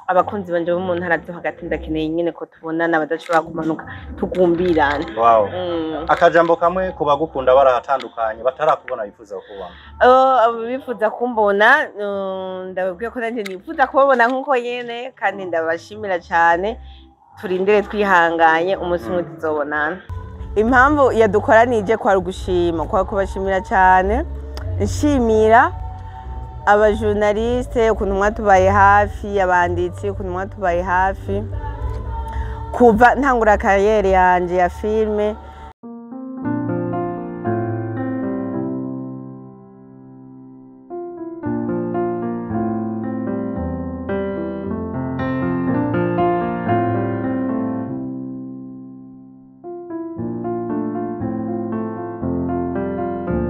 abakunzi banje bo mu ntara zo hagati ndakeneye nyene ko tubonana badashobora kumanuka tugumbirana. Wow. Akajambo kamwe kubagukunda barahatandukanye batarakubona bifuza kubona. Bifuza kumbona ndababwiye ko nanje nifuza kubabona nkuko nyene kandi ndabashimira cyane turindire twihanganye umunsi umwe tuzobonana. Impamvu yadukoranije kwa gushima kwa kubashimira cyane nshimira abajournaliste ukuntu mwatubaye hafi abanditsi ukuntu mwatubaye hafi kuva ntangura kariyeri yanje ya filme.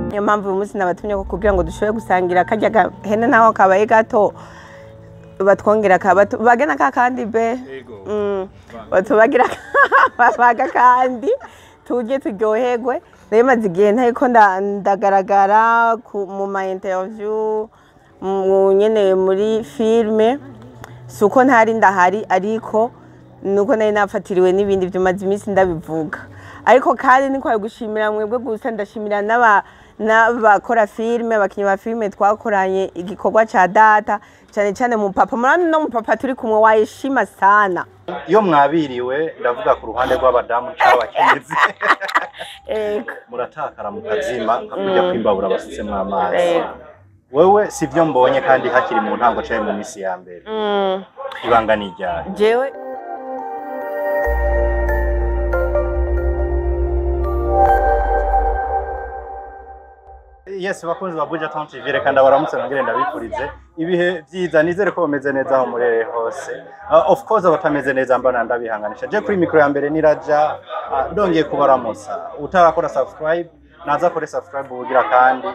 Niyo mpamvu uyu munsi nabatumye kugira ngo dushobore gusangira kajya gahene naho kabaye gato batwongera bagena kakandi be batubagira babaga kandi tujye turyoherwe. Nayo maze igihe ntariko ndagaragara mu ma interview nyene muri filme suko ntari ndahari ariko nuko nari nafatiriwe n'ibindi byo maze iminsi ndabivuga ariko kandi niko gushimira mwebwe gusa ndashimira n'abakora filme abakinyi ba filme twakoranye igikorwa ca data cyane cyane mu papa murani no mu papa turi kumwe wayishima sana. Iyo mwabiriwe ndavuga ku ruhande rw'abadamu cy'abakenyezi muratakara mu kazima kujya kwimbabura basutse mu amazi. Wewe sivyo mbonye kandi hakiri mu ntango cyaye mu misi ya mbere. Ibanga ni ryari? Jewe Yes, bakunzi ba Buja Town TV reka ndabaramutse nongere ndabifurize ibihe byiza nizere ko bameze neza aho murere hose. Of course abatameze neza mbana ndabihanganisha. Je kuri micro ya mbere niraja ndongeye kubaramusa. Utarakora subscribe naza kore subscribe ubugira kandi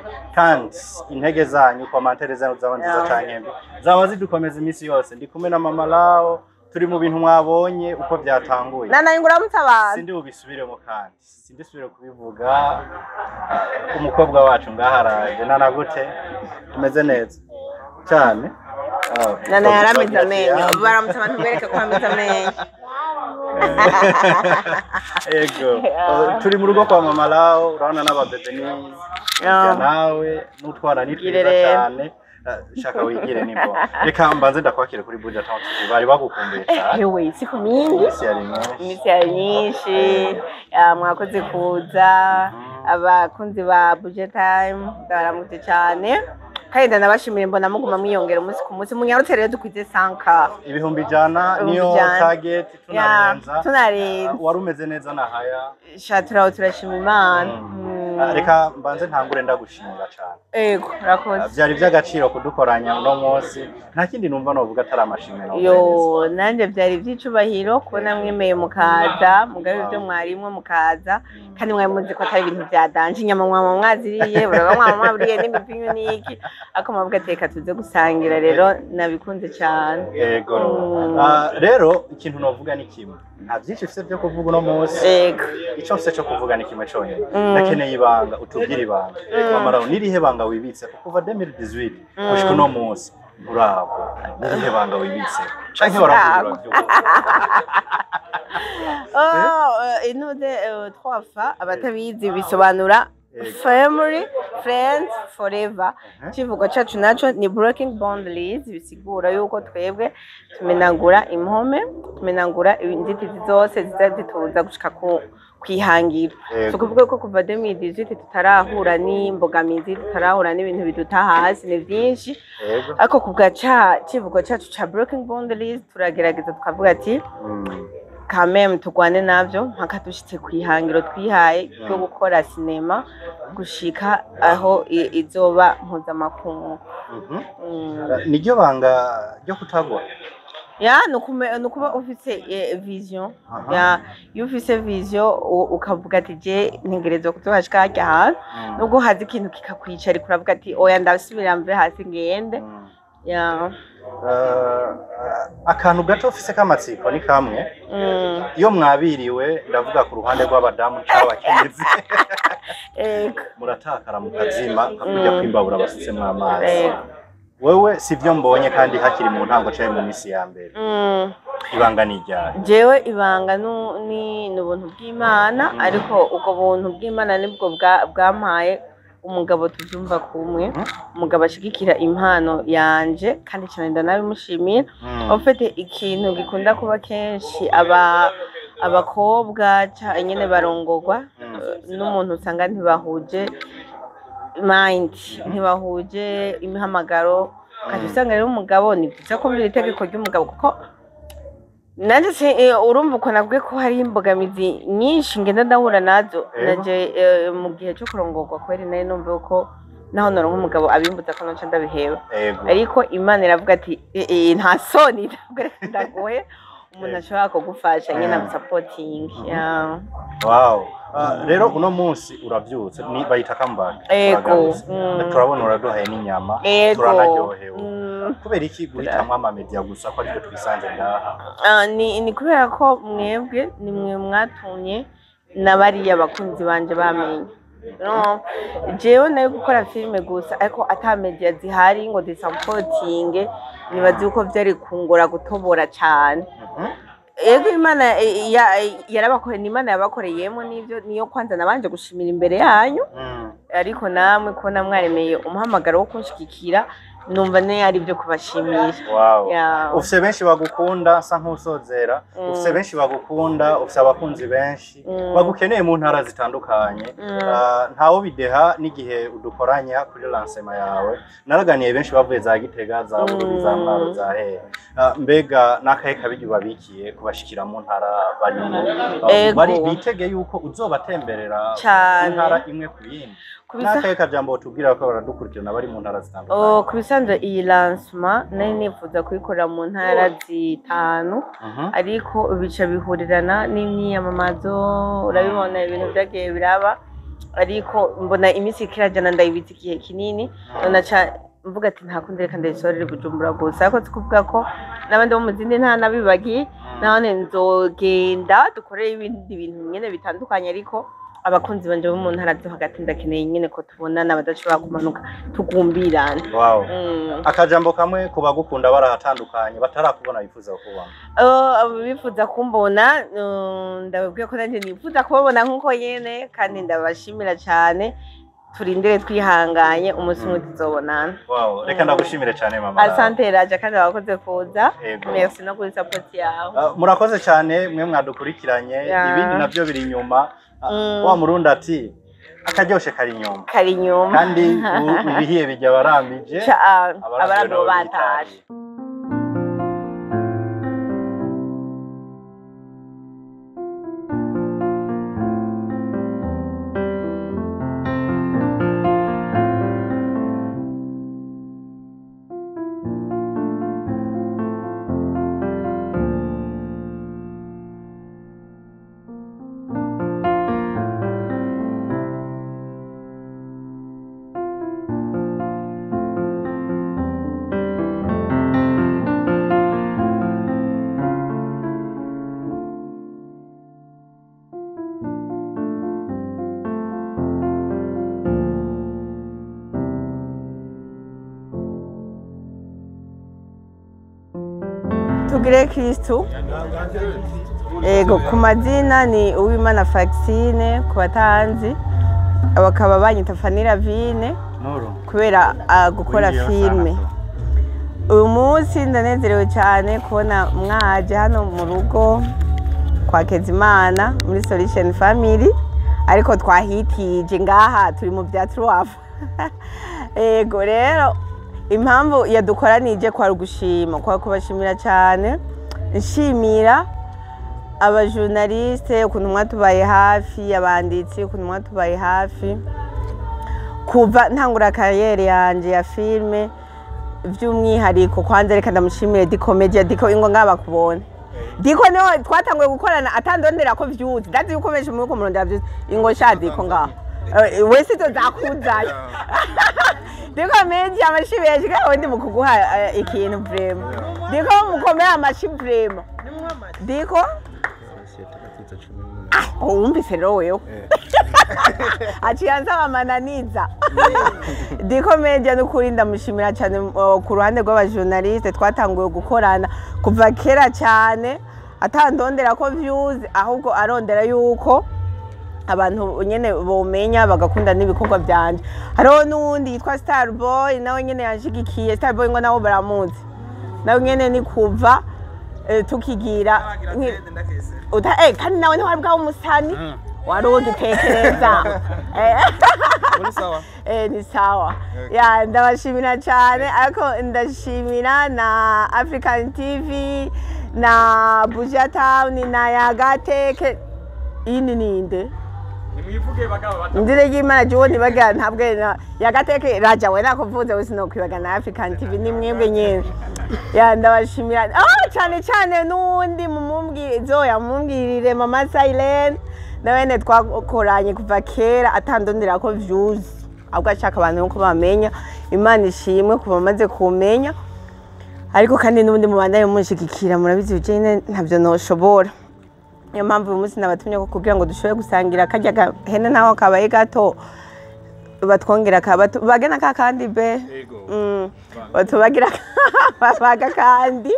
intege zanyu commentaire zanyu zaba nziza cyane zaba zidukomeza imisi yose. Ndi kumwe na Mama Lao turi mu bintu mwabonye uko byatanguye. Nana nguramutse abantu. Sindi ubisubiremo kandi sindisubire kubivuga. Umukobwa wacu ngaharaje nana gute tumeze neza cyane. Nana yarameze amenyo baramutse abantu bereka ko ameze amenyo. Ego turi mu rugo kwa Mama Lao urabona n'ababebe ni nawe n'utwana ni twiza cyane. Shaka wigire nibo reka mbanze ndakwakire kuri Buja Town TV bari bagukumbuye cyane. Ewe siku mingi imisi yari nyinshi mwakoze kuza abakunzi ba Buja Time ndabaramutse cyane kandi ndanabashimira mbona muguma mwiyongera umunsi ku munsi munyarutse rero dukwize 100k ibihumbi jana niyo target tunarenza warumeze neza na haya shaturaho turashima Imana. Reka mbanze ntangure ndagushimira cyane. Ego rakoze byari by'agaciro kudukoranya uno munsi nta kindi numva novuga atari amashimwe no yo nanje byari byicubahiro kubona mwemeye mukaza mugabe byo mwarimwe mukaza kandi mwaye muzi ko atari ibintu byadanje inyama mwaziriye uraba mwaburiye n'imipinyo niki ako mavuga teka tuze gusangira rero nabikunze cyane. Yego rero ikintu novuga ni kimwe nta byinshi bise byo kuvuga uno munsi. Yego icyo mfite cyo kuvuga ni kimwe cyonyine ndakeneye ibanga utubwire ibanga Mama Lao nirihe banga wibitse kuva 2018 gushika uno munsi urabo nirihe banga wibitse canke waravuga byo inude 3 fa abatabizi bisobanura family friends forever. Kivugo cyacu naco ni breaking boundaries bisigura yuko twebwe tumenagura impome tumenagura inzitizi zose zizazituza gushika kwihangira. Tukuvuga ko kuva 2018 tutarahura n'imbogamizi tutarahura n'ibintu biduta hasi ni byinshi ariko kubwa kivugo cyacu ca breaking boundaries turagerageza tukavuga ati kameme tugwane navyo mpaka dushitse kwihangiro twihaye cyo gukora sinema gushika aho izoba mpuzamakungu. Niryo banga ryo kutagwa nukuba ufise vision iyo ufise vision ukavuga ati je ntegerezwa kuzohashika hajya hantu nubwo hazi ikintu kikakwicara kuravuga ati oya ndasubira mve hasi ngende. Akantu gato ufise kamatsiko ni kamwe iyo mwabiriwe ndavuga ku ruhande rw'abadamu cy'abakenyezi muratakara mu kazima kujya kwimbabura basutse mu amazi. wewe sivyo mbonye kandi hakiri mu ntango cyaye mu misi ya mbere ibanga ni ryari jewe ibanga ni ubuntu bw'Imana ariko ubwo buntu bw'Imana nibwo bwampaye umugabo tuvyumva kumwe umugabo ashigikira impano yanje kandi cyane ndanabimushimira ofete ikintu gikunda kuba kenshi abakobwa nyene barongorwa n'umuntu usanga ntibahuje mind ntibahuje imihamagaro kandi usanga rero umugabo ni byiza kumvira itegeko ry'umugabo kuko nanje urumva uko nabwe ko hari imbogamizi nyinshi ngenda ndahura nazo naje mu gihe cyo kurongorwa kweri nayo numva ko naho noronka umugabo abimbuza ko nonca ndabiheba ariko Imana iravuga ati nta soni ndagoye umuntu ashobora kugufasha nyine amusupporting wow rero uno munsi uravyutse ni bayita comeback turabona uraduhaye n'inyama turanaryohewe kubera iki guhitamwa ama media gusa ko ariko twisanze ngaha ni kubera ko mwebwe ni mwe mwatumye n'abariya bakunzi banje bamenye no jewe nayo gukora filme gusa ariko ata media zihari ngo disupporting nibazi uko byari kungora gutobora cyane Ego Imana yarabakoreye Imana yabakoreyemo nivyo niyo kwanza nabanje gushimira imbere yanyu ariko namwe ko namwaremeye umuhamagaro wo kunshikikira numva ne ari byo kubashimira ufise benshi bagukunda sa nkusozera ufise benshi bagukunda ufise abakunzi benshi bagukeneye mu ntara zitandukanye ntawo bideha n'igihe udukoranya kuri lancement yawe naraganiye benshi bavuye za Gitega za Bururi za Mwaro za Hehe mbega nakahe kabiri babikiye kubashikira mu ntara barimo bari bitege yuko uzobatemberera intara imwe ku yindi nakahe kajambo tubwira ko baradukurikirana bari mu ntara zitandukanye kubisanzwe iyi lancement nari nifuza kuyikorera mu ntara zitanu ariko bica bihurirana n'imyiyamamazo urabibona ibintu byagiye biraba ariko mbona imisi kirajana ndayibitse igihe kinini naca mvuga ati nta kundi reka ndayisorere Bujumbura gusa ariko tukuvuga ko n'abandi bo mu zindi ntara bibagi none nzogenda dukoreye ibindi bintu nyene bitandukanye ariko abakunzi banje bo mu ntara zo hagati ndakeneye nyene ko tubonana badashobora kumanuka tugumbirana akajambo kamwe kubagukunda barahatandukanye batarakubona bifuza kubona bifuza kumbona ndababwiye ko nanje nifuza kubabona nkuko yene kandi ndabashimira cyane turindire twihanganye umunsi umwe tuzobonana reka ndagushimire cyane mama asante Raja kandi abakoze kuza merci no kuri support yawe murakoze cyane mwe mwadukurikiranye ibindi navyo biri inyuma wa murundi ati akaryoshe kari inyuma kandi ibihiye bijya barambije abarabo bataje tugire Kristo ego ku mazina ni Uwimana Faxine ku batanzi abakaba banyita Fanira Vine kubera gukora filme uyu munsi ndanezerewe cyane kubona mwaje hano mu rugo kwa Kezimana muri Solution Family ariko twahitije ngaha turi mu bya Truafu ego rero impamvu yadukoranije kwa rugushima kwa kubashimira cyane nshimira abajournaliste ukuntu mwatubaye hafi abanditsi ukuntu mwatubaye hafi kuva ntangura kariyeri yanje ya filme by'umwihariko kwanza reka ndamushimire Diko Media Diko ingo ngaba kubone Diko niho twatanguye gukorana atandondera ko vyuzi ndazi yuko benshi muri ko murondera vyuzi ingo sha Diko ngaho wese to zakuzayo Diko Media amashimire shika ndi mukuguha ikintu vraiment Diko mukomera amashi vraiment Diko wumvise rero wewe aciye ansaba amananiza Dikomedia n'ukuri ndamushimira cyane ku ruhande rw'abajournaliste twatanguye gukorana kuva kera cyane atandondera ko views ahubwo arondera yuko abantu nyene bomenya bagakunda n'ibikorwa byanje hariho n'undi yitwa Starboy nawe nyene yanshigikiye Starboy ngo nawe baramuzi nawe nyene ni kuva tukigira kandi nawe ntiwari bwawe umusani wari ugitekereza ni sawa ya ndabashimira cyane ariko ndashimira na African TV na Buja Town na Yagateke ini ninde nimwivuge bagabo ndire y'Imana je woni baga ntabwo Yagateke raja we nakuvuze wese no kwibaga na African TV ni mwebwe nyene ya ndabashimira cyane cyane nundi mumumbwizo yamumbwirire Mama Silent nawene twakoranye kuva kera atandondera ko views ahubwo ashaka abantu ko bamenya Imana ishimwe kuba bamaze kumenya ariko kandi n'ubundi mubandaye munshigikira murabizi bije ntabyo noshobora niyo mpamvu uyu munsi nabatumye ko kugira ngo dushobore gusangira kajya hene naho kabaye gato batwongera bagena kandi be batubagira babaga kandi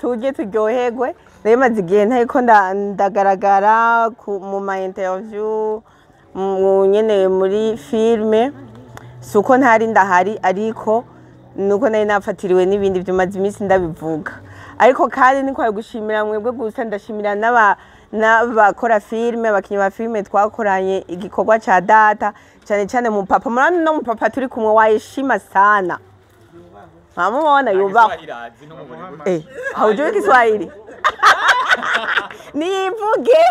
tujye turyoherwe rero maze igihe ntako ndagaragara mu ma interview nyene muri filme suko ntari ndahari ariko nuko nari nafatiriwe n'ibindi byumaze iminsi ndabivuga ariko kandi niko gushimira mwebwe gusa ndashimira n'abakora filme abakinyi ba filme twakoranye igikorwa ca data cyane cyane mu papa murana no mu papa turi kumwe wayishima sana mamubona yubaho haujui Kiswahili nivuge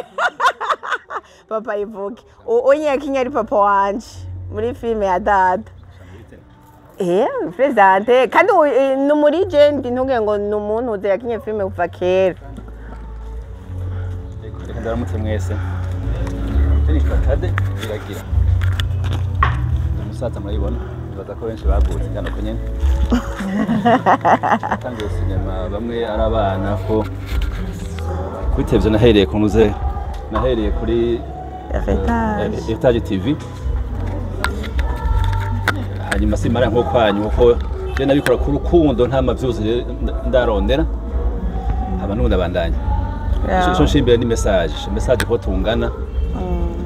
papa ivuge onye kinyari papa wanje muri filme ya data presente kandi no muri jendi ntuge ngo numuntu uze yakinye filme kuva kera reka ndaramutse mwese teni katade biragira umusaza murayibona baza ko benshi bagutse cyane ko nyene tangiye sinema bamwe ari abana ko kwitevye nahereye kuri Etage TV hanyuma simara nko kwanyu uko je nabikora ku rukundo nta mavyuzi ndarondera abantu ndabandanya cyo nshimbiye ni message ko tungana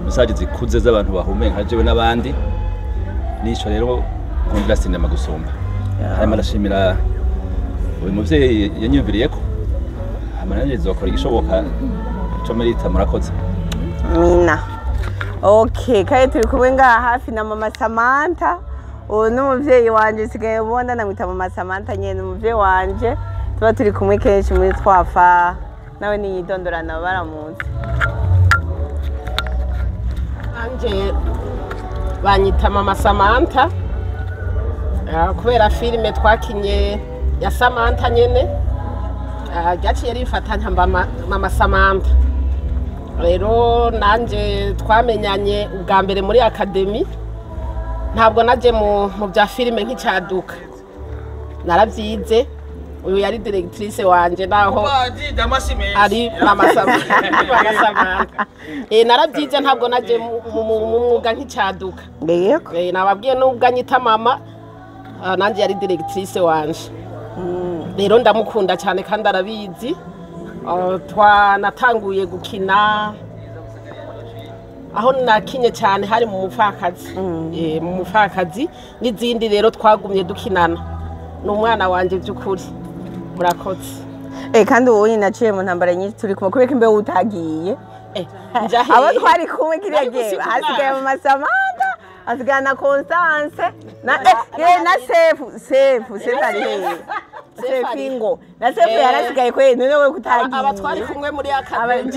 message zikuze z'abantu bahumenka jewe n'abandi nico rero kundira sinema gusumba hanyuma ndashimira uyu muvyeyi yanyumviriye ko amananye zokora igishoboka cyo merita murakoze mina okay kaye turi kumwe ngaha hafi na Mama Samantha n'umuvyeyi wanje sigaye ubona namwita Mama Samantha nyene umuvyeyi wanje tuba turi kumwe kenshi muri twafa nawe niyidondorana baramuzi anje banyita Mama Samantha kubera filime twakinye ya Samantha nyene gaciye rifatanya Mama Samantha rero nanje twamenyanye ubwa mbere muri academy ntabwo naje mu bya filime nk'icyaduka narabyize uyu yari directrice wanje naho ari Mama Samantha narabyize ntabwo naje mu mwuga nk'icyaduka nababwiye n'ubwo anyita mama nanje yari directrice wanje rero ndamukunda cyane kandi arabizi twanatanguye gukina aho nakinye cyane hari mu mufakazi n'izindi rero twagumye dukinana n'umwana wanje by'ukuri murakoze kandi ubu naciye mu ntambara nyinshi turi kumwe kubera imbe utagiye abo twari kumwe kiriya gihe hasigaye Mama Samantha hasigaye na Constance na Sefu ari hehe Sefingo na Sefu yarasigaye kwe none we kutagiye aba twari kumwe muri academy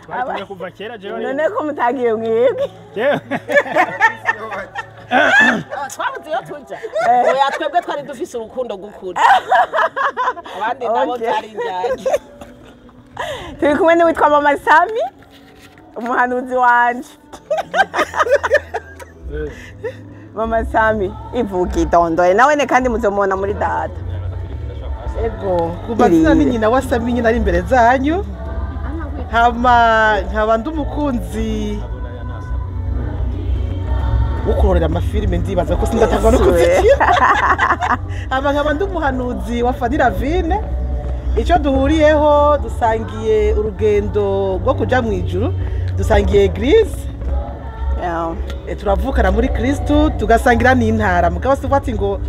twari kumwe kuva kera jewe none ko mutagiye mwebwe twabuze yo tuja oya twebwe twari dufise urukundo gukuri abandi nabo cyari njyanye turi kumwe n'uwitwa Mama Sami umuhanuzi wanje Mama Sami ivuga idondoye nawe ne kandi muzomona muri data ego kuva zina ni nyina wa Sami nyina ari imbere zanyu hama nkaba ndi umukunzi wo kurorera amafilime ndibaza ko sindatangwa no kuzikira hama nkaba ndi umuhanuzi wa Fanny Ravine icyo duhuriyeho dusangiye urugendo rwo kuja mu ijuru dusangiye Eglise turavukana muri Kristo tugasangira n'intara mugabo se ufati ngo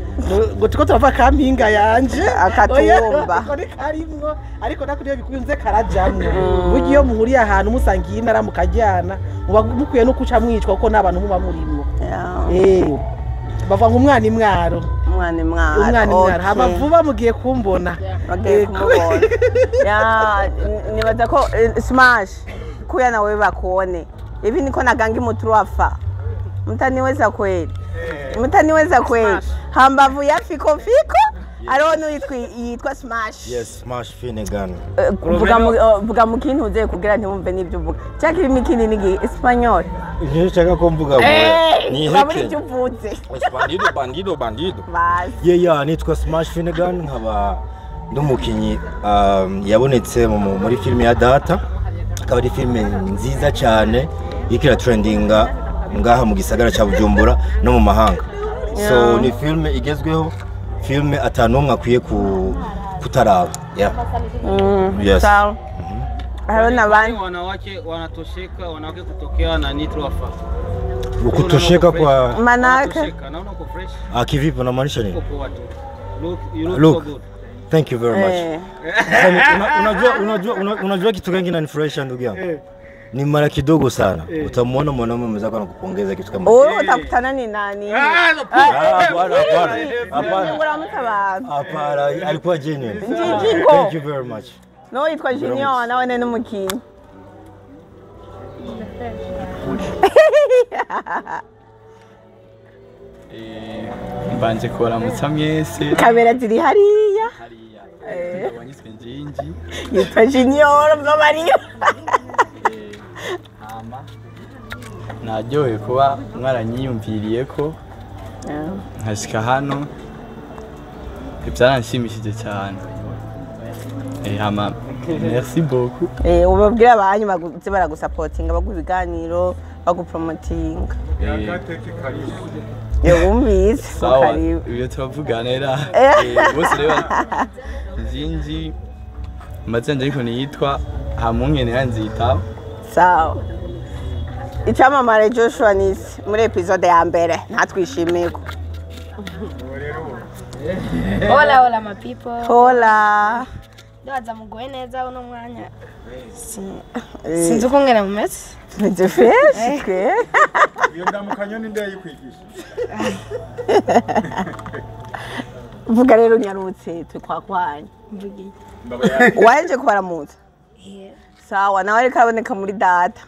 tuko turava kampinga yanje akatumba karimwo ariko nakuriye bikunze karajamwe bugiye muhuriye ahantu musangiye intara mukajyana muba mukwiye no kuca mwicwa kuko nabantu muba murimo bava nk'umwana imwaro haba vuba mugiye kumbona nibaza ko Smash kuya nawe bakone hivi niko nagangi mutruafa mtaniweza kweli hambavu ya fiko arone yitwa Smash. Yes, Smash Finnegan. Vuga mu kintu uze kugira ntimumve nibyo uvuga cyakiri mikini nigi Espanyol Nije chaka ko mvuga ni heke bandido yeah nitwa Smash Finnegan nkaba ndumukinyi yabonetse muri filime ya Data akaba ari filime nziza cyane ikira trendinga ngaha mu gisagara cya Bujumbura no mu mahanga so ni filime igezweho filme atanumwe akwiye kutaraba yes Haona wanawake wanatosheka wanawake kutokea na nitroafa kutosheka kwa manake naona uko fresh kivipi unamaanisha nini you look so good thank you very much unajua kitu gani kinanifurahisha ndugu yangu ni mara kidogo sana utamwona mwanaume mwenzako anakupongeza kitu kama wewe utakutana ni nani hapana alikuwa genuine thank you very much no itwa Junior nawe ni umukinyi mbanje kuramutsa mwese kamera ziri hariya wanyiswe njinji yitwa Junior Mbabarira naryohewe kuba mwaranyiyumviriye ko nkashika hano byaranshimishije cyane hama merci beaucoup ubabwira abanyu baguze baragusapotinga baguha ibiganiro bagupromotinga wumvise sawa ibyo turavugana era bose rero njinji amazina ariko niyitwa Hamunkene yanzita sawa icyamamare Joshua Nisi muri episode ya mbere ntatwishimiye ko Hola my people. Hola. Ndaza mugoye neza uno mwanya. Sinzi ko ngena mumeze. Nje fresh ke. Iyo ndamukanya ninde yayikwigisha. Vuga rero nyarutse twakwanya. Mvugi. Waje kubaramutsa. Sawa nawe ariko aboneka muri Data.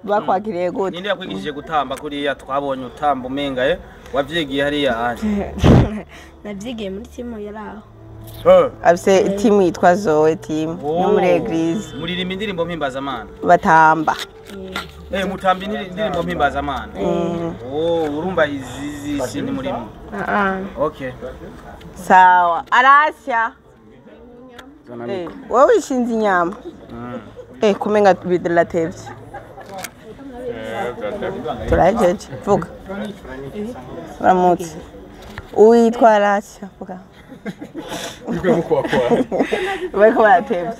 Bakwakiriye gute? Ninde yakwigishije gutamba kuriya twabonye utamba umenga wavyigiye hariya anje. Navyigiye muri timu yaraho. Abse timu yitwa Zoe team yo muri Eglise. Muririmba indirimbo mpimbaza batamba. Mutamba indirimbo mpimbaza amana. Urumva izi ni muri. Okay. Sawa. Arasya. Wowe wishinze inyama. Kumenga bidilatevye. Turajeje vuga baramutse uitwa Arasya vuga bariko baratevye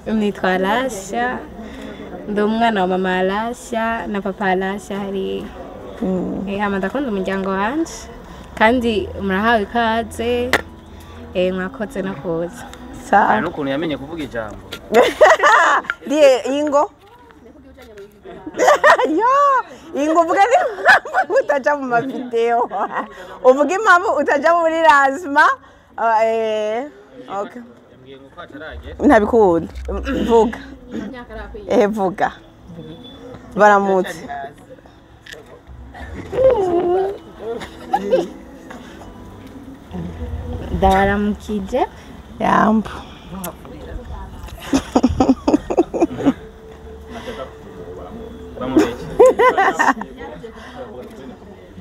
nitwa Arasya ndi umwana wa mama Arasya na papa Arasya hari ndakunda umuryango wanje kandi murahawe ikaze mwakoze no kuza sawa n'ukuntu yamenye kuvuga ijambo die ingo ingo uvuga impamvu utaja mu mavideo uvuga impamvu utaja muri lazima okay ntabikunda vuga vuga baramutse ndabaramukije yambo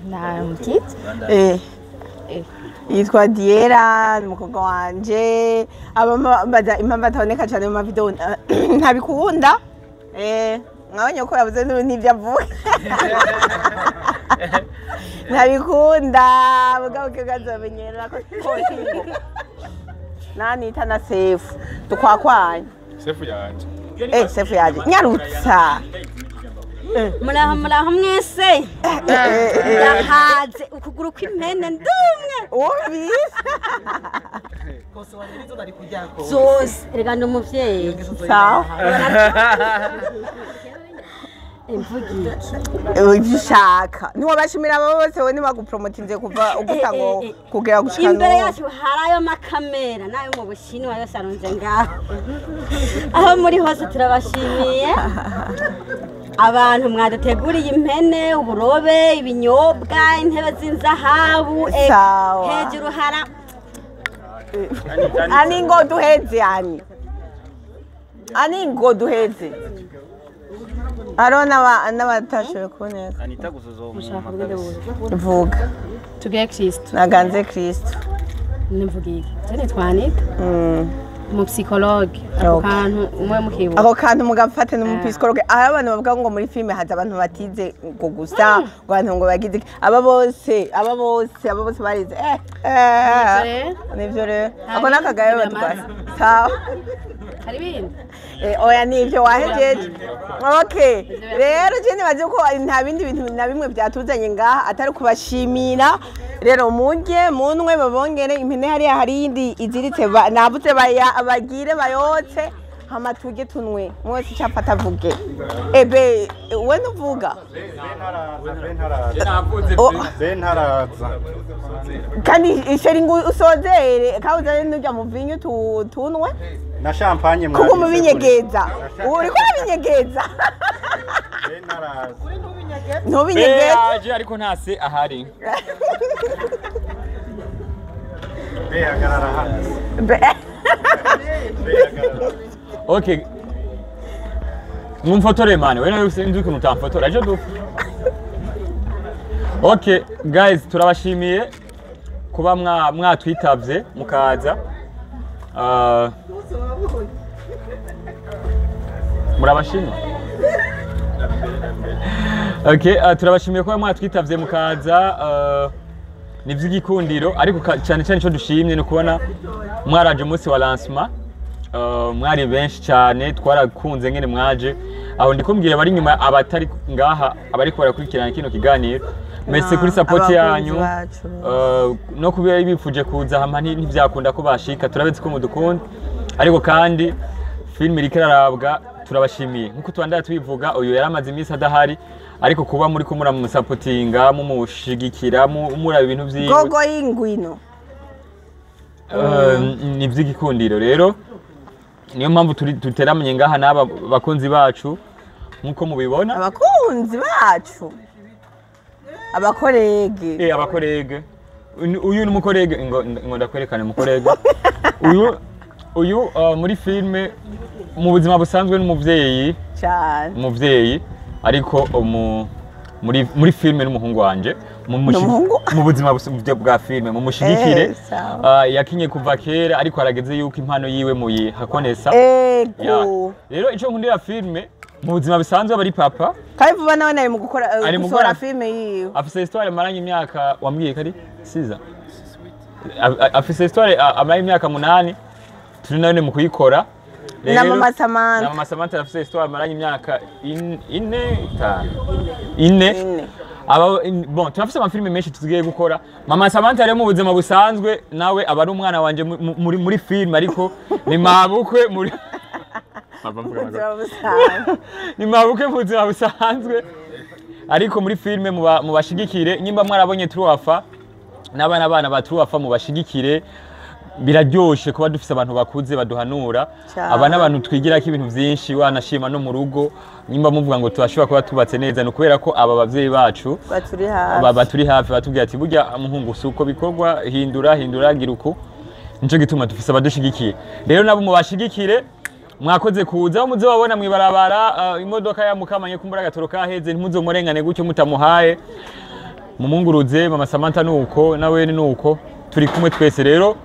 ndabaramukije yitwa Diera n'umukobwa wanje abambaza impamvu ataboneka cyane mu mavideo ntabikunda mwabonye ko yavuze n'ibyo avuga ntabikunda mugabo kigazamenyera ko kingo nanita na sefu tukwakwanya sefu yanje sefu yanje nyarutsa muraho mwese ndahaze ukuguru kw'impene ndumwe wumvise zose reka ndi umuvyeyi sawa ibyo ushaka ntiwabashimira abo bose we nibagupromotinze kuva ugutango kugera gushika imbere yacu hari ayo makamera n'ayo mu bushinwa yose arunze ngaho aho muri hose turabashimiye abantu mwaduteguriye impene uburobe ibinyobwa intebe z'inzahabu hejuru hara ani ngo duheze ani ngo duheze arona n'abatashoboye kuboneka Anita gusuzuma vuga tugiye Kristo naganze Kristo nivuga iki cyane twanita mu psychologue akantu umwe mukibuka ako kantu mugafate no mu psychologue aho abantu bavuga ngo muri filme haza abantu batize ngo gusa ngo abantu ngo bagize aba bose barize nivyo rero ako nakagaye batwaye sawa hari ibindi oya nivyo wahejeje okay rero je nibaze ko nta bindi bintu na bimwe byatuzanye ngaha atari kubashimira rero mujye munwe babongere impene hari indi iziritse nabuze bagire bayotse hama tujye tunwe mwese cyafata avuge ebe we nuvuga bentaraza kandi isheri ngo usozere kawuza n'ujya mu vinyo tunwe na champagne mwa kuko mubinyegeza uri ko binyegeza bentaraza ntubinyegeza yaje ariko ntase ahari behagarara hasi okay mumfotore mane we nawe sinzi ukuntu utamfotora aje dupfa okay guys turabashimiye kuba mwatwitavye mukaza murabashimye okay turabashimiye kuba mwatwitavye mukaza nivy'igikundiro ariko cyane cyane cyo dushimye no kubona mwaraje umunsi wa lancement mwari benshi cyane twarakunze ngene mwaje aho ndikumbwira bari nyuma abatari ngaha abari ko barakurikirana kino kiganiro merci kuri support yanyu no kubera ibifuje kuza hamwe ntivyakunda ko bashika turabetse ko mudukunda ariko kandi film iri kirarabwa turabashimiye nkuko twandaya tubivuga uyu yaramaze iminsi adahari ariko kuba muri ko muramusupportinga mumushigikira muraba ibintu vyiwe gogo y'ingwino ni vy'igikundiro rero niyo mpamvu tuteramanye ngaha n'aba bakunzi bacu nkuko mubibona abakunzi bacu abakorege abakorege uyu ni umukorege ngo ndakwerekane umukorege uyu muri filme mu buzima busanzwe n'umuvyeyi cyane umuvyeyi ariko muri filme n'umuhungu wanje mu buzima bwa filme mu mushigikire yakinye kuva kera ariko arageze yuko impano yiwe muyihakonesa rero ico nkundira filme mu buzima bisanzwe bari papa kandi vuba nawe nawe mu gukora filme yiwe afise histoire maranye imyaka wambwiye kari siza afise histoire amara imyaka 8 turi nawe mu kuyikora na mama Samantha afise histoire maranye imyaka 4 bon turafise amafilme menshi tuzigiye gukora mama Samantha rero mu buzima busanzwe nawe aba ari umwana wanje muri film ariko ni mabukwe muri ni mabukwe mu buzima busanzwe ariko muri filme mubashigikire nyimba mwarabonye Truafa n'abana ba Truafa mubashigikire biraryoshe kuba dufise abantu bakuze baduhanura aba n'abantu twigira ko ibintu byinshi wanashima no mu rugo nyimba muvuga ngo turashobora kuba tubatse neza no kubera ko aba bavyeyi bacu baturi hafi batubwira ati burya muhungu suko bikorwa hindura giruko nico gituma dufise abadushigikiye rero nabo mubashigikire mwakoze kuza aho muze babona mwibarabara imodoka ya mukamanye kumbura gatoro kaheze ntimuzomurengane gutyo mutamuhaye mumunguruze mama Samantha nuko nawe nuko turi kumwe twese rero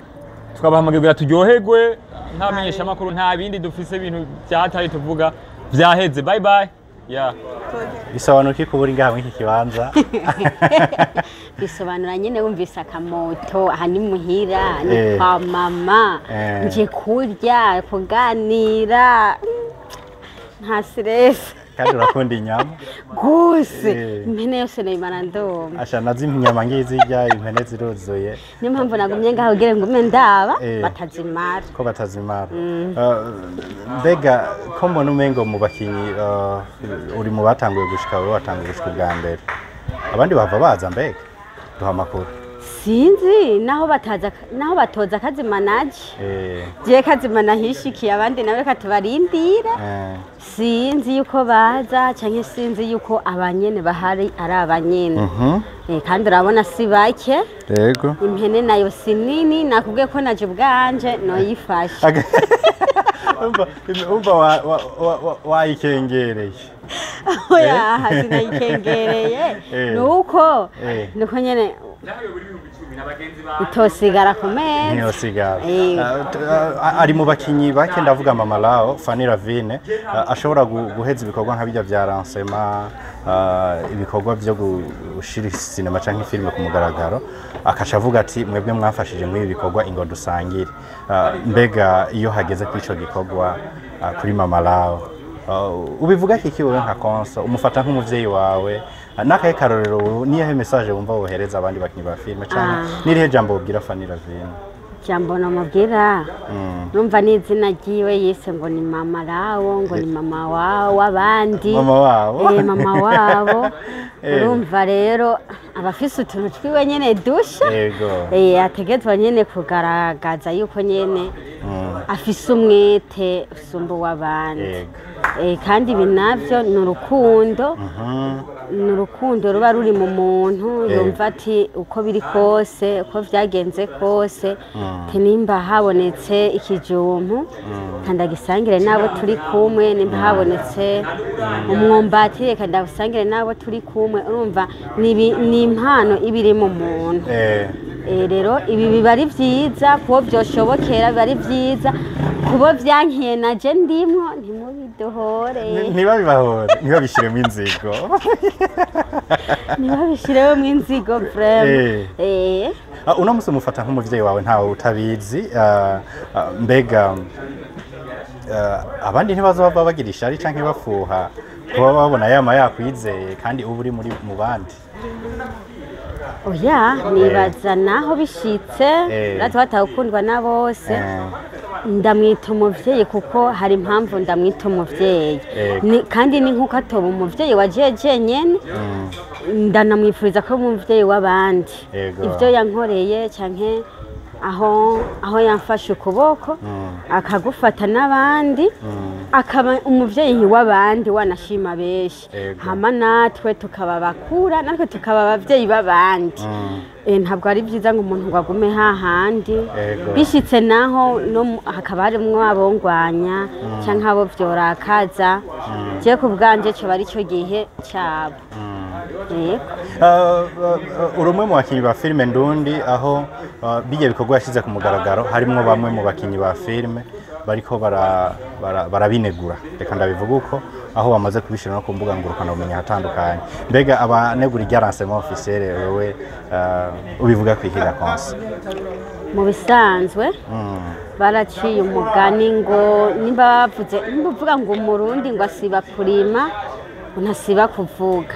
tukabahamagara turyoherwe nta menyesha makuru nta bindi dufise ibintu byatari tuvuga byaheze bye bye yeah. Bisobanura iki kubura ingaha muri iki kibanza? Bisobanura nyine wumvise akamoto aha ni muhira ni kwa mama nje kurya kuganira nta stress kandi urakunda inyama gose impene yose nayimara ndoma asha nazi inyama ngizirya impene ziruzuye niyo mpamvu nagumye ngaho ugere ngume ndaba batazimara ko batazimara mbega ko mbona umengo mu bakinyi uri mu batanguye gushika wowe watanguye gushika bwa mbere abandi bava baza mbega duha makuru sinzi naho batoza akazi manaje je kazi manahishikiye abandi nawe katubarindira sinzi yuko baza canke sinzi yuko abanyene bahari ari abanyene kandi urabona si bake yego impene nayo sinini nakubwiye ko naje bwanje noyifashe umva wayikengereye oya sinayikengereye nuko nyene itosigara ku meza ntiyosigara ari mu bakinyi bake ndavuga Mama Lao Fanny Ravine ashobora guheza ibikorwa nka bijya bya lancement ibikorwa byo gushira sinema canke filme ku mugaragaro akashavuga ati mwebwe mwafashije muri ibikorwa ingo dusangire mbega iyo hageze ku ico gikorwa kuri Mama Lao ubivuga iki wewe nka konso umufata nk'umuvyeyi wawe nakaye karorero niye message wumva wohereza abandi bakinyi ba filme cyane nirihe jambo ubwira Fanny Ravine jambo namubwira numva n'izina ryiwe yise ngo ni Mama Lao ngo ni mama w'abandi mama wabo urumva rero abafise utuntu twiwe nyene dusha ategetswe nyene kugaragaza yuko nyene afise umwete usumba w'abandi kandi ibi navyo ni urukundo ruba ruri mu muntu yumva ati uko biri kose uko vyagenze kose nimba habonetse ikijumpu kandi agisangire nabo turi kumwe nimba habonetse umwumbati reka ndawusangire nabo turi kumwe urumva ni impano ibiri mu muntu rero ibi biba ari vyiza kubo vyoshobokera biba ari vyiza kubo vyankiye naje ndimwo ntimubidohore ntibabishiremo inzigo ntibabishiremo inzigo vraiment uno musi mufata nk'umuvyeyi wawe ntawe utabizi mbega abandi ntibazova bagira ishari canke bafuha kuba babona yama yakwizeye kandi ubu uri mu bandi oya nibaza naho bishitse batawukundwa na bose ndamwita umuvyeyi kuko hari impamvu ndamwita umuvyeyi kandi ni nkuko atoba umuvyeyi wa jeje nyene ndanamwifuriza ko umuvyeyi w'abandi ivyo yankoreye canke aho yamfashe ukuboko akagufata n'abandi akaba umuvyeyi w'abandi wanashima benshi hama natwe tukaba bakura natwe tukaba abavyeyi b'abandi ntabwo ari byiza ngo umuntu agume hahandi bishitse naho hakaba harimwo abongwanya canke abo vyorakaza je ku bwanje cyo bari cyo gihe cyabo urumwe mu bakinyi ba filme ndundi aho bijya bikorwa yashize ku mugaragaro harimwo bamwe mu bakinyi ba filme bariko barabinegura reka ndabivuga uko aho bamaze kubishira no ku mbuga ngurukana bumenyi hatandukanye mbega abanegura irya lancement officiel wewe ubivuga kwikira konse mu bisanzwe baraciye umugani ngo nimba bavuga ngo umurundi ngo asiba kurima unasiba kuvuga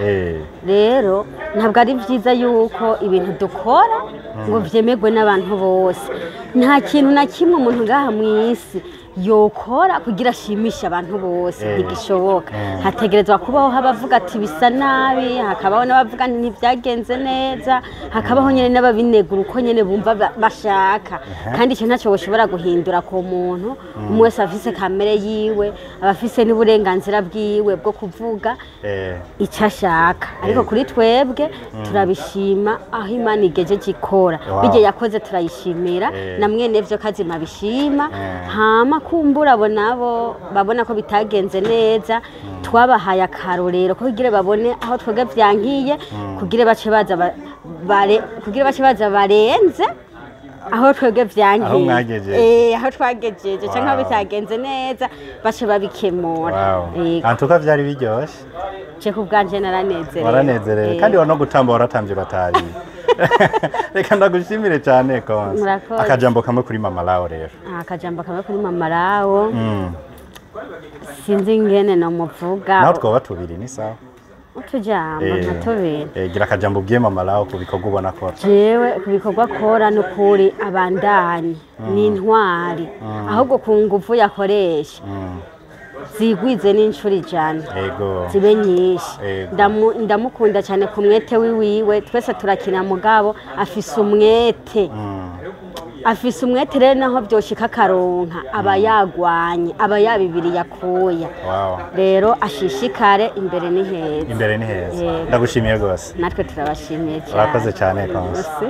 rero ntabwo ari byiza yuko ibintu dukora ngo vyemegwe n'abantu bose nta kintu na kimwe umuntu ngaha mw'isi yokora kugira ashimisha abantu bose ntigishoboka hategerezwa kubaho habavuga ati bisa nabi hakabaho n'abavuga ntibyagenze neza hakabaho nyene n'ababinegura uko nyene bumva bashaka kandi icyo ntacyo boshobora guhindura ku muntu umwe wese afise kamere yiwe abafise n'uburenganzira bwiwe bwo kuvuga icyo ashaka ariko kuri twebwe turabishima aho Imana igejeje ikora bijye yakoze turayishimira na mwene vyo kazima bishima hama kumbura abo nabo babona ko bitagenze neza twabahaye akarorero ko kugira babone aho twebwe vyankiye kugira bace baza barenze aho twebwe vyankiye Aho mwagejeje. aho twagejeje canke aho bitagenze neza bace babikemura antuka vyari biryoshe je ku bwanje naranezerewe waranezerewe kandi no gutamba waratamvye batari reka ndagushimire cyane konse Murakoze. akajambo kamwe kuri mama Lao rero akajambo kamwe kuri mama Lao sinzi ingene nomuvuga naho twoba tubiri ni sawa utujambo nka tubiri gira akajambo ubwiye mama Lao ku bikorwa ubona akora jewe ku bikorwa akora n'ukuri abandanye n'intwari ahubwo ku nguvu yakoresha zigwize n'inshuro ijana zibe nyinshi ndamukunda cyane ku mwete wiwe twese turakina mugabo afise umwete rero naho byoshika akaronka aba yagwanye aba yabibiri yakuya rero ashishikare imbere ni heza ndagushimiye rwose natwe turabashimiye cyane urakoze cyane konse